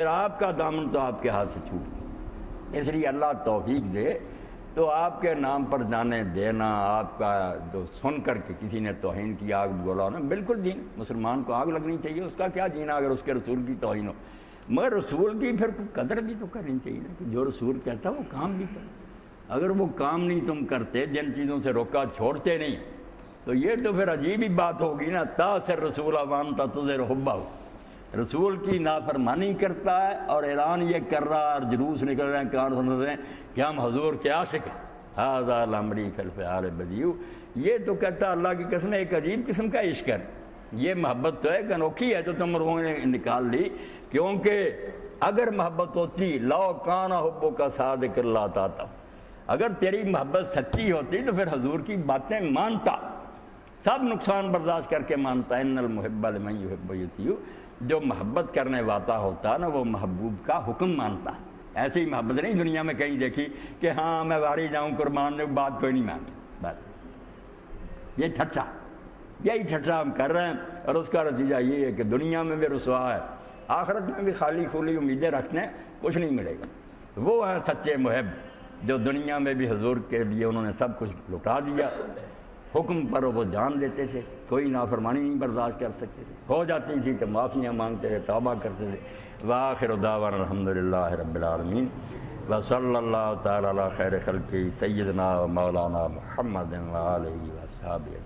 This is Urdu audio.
پھر آپ کا دامن تو آپ کے ہاتھ سے چھوٹ گیا۔ اس لیے اللہ توفیق دے تو آپ کے نام پر جانے دینا، آپ کا جو سن کر کے کسی نے توہین کی آگ بولا نا، بالکل دین مسلمان کو آگ لگنی چاہیے، اس کا کیا جینا اگر اس کے رسول کی توہین ہو، مگر رسول کی پھر قدر بھی تو کرنی چاہیے نا، کہ جو رسول کہتا ہے وہ کام بھی کرے۔ اگر وہ کام نہیں تم کرتے، جن چیزوں سے روکا چھوڑتے نہیں، تو یہ تو پھر عجیب ہی بات ہوگی نا، تاثر رسول وانتا تظہر حبہ، رسول کی نافرمانی کرتا ہے اور اعلان یہ کر رہا ہے اور جلوس نکل رہے ہیں، کان سن رہے ہیں کہ ہم حضور کے عاشق ہیں، ھذا الامری فی الفعال بدیع، یہ تو کہتا ہے اللہ کی قسم ایک عجیب قسم کا عشق ہے، یہ محبت تو ایک انوکھی ہے جو تم لوگوں نے نکال لی، کیونکہ اگر محبت ہوتی لو کان حبک صادق اللہ تعالیٰ، اگر تیری محبت سچی ہوتی تو پھر حضور کی باتیں مانتا، سب نقصان برداشت کر کے مانتا، ان المحب لمن یحب یطیع، جو محبت کرنے والا ہوتا نا وہ محبوب کا حکم مانتا، ایسی محبت نہیں دنیا میں کہیں دیکھی کہ ہاں میں واری جاؤں قربان نے بات کوئی نہیں مانتی، بس یہ ٹھٹھا، یہی ٹھٹھا ہم کر رہے ہیں، اور اس کا نتیجہ یہ ہے کہ دنیا میں بھی رسوا ہے، آخرت میں بھی خالی کھلی امیدیں رکھنے کچھ نہیں ملے گا۔ وہ ہیں سچے محب جو دنیا میں بھی حضور کے لیے انہوں نے سب کچھ لٹا دیا، حکم پر وہ جان دیتے تھے، کوئی نافرمانی نہیں برداشت کر سکتے تھے، ہو جاتی تھی تو معافیاں مانگتے تھے، توبہ کرتے تھے۔ وآخر دعوانا الحمدللہ رب العالمین، وصلی اللہ تعالی علی خیر خلقہ سیدنا و مولانا محمد و آلہ و اصحابہ۔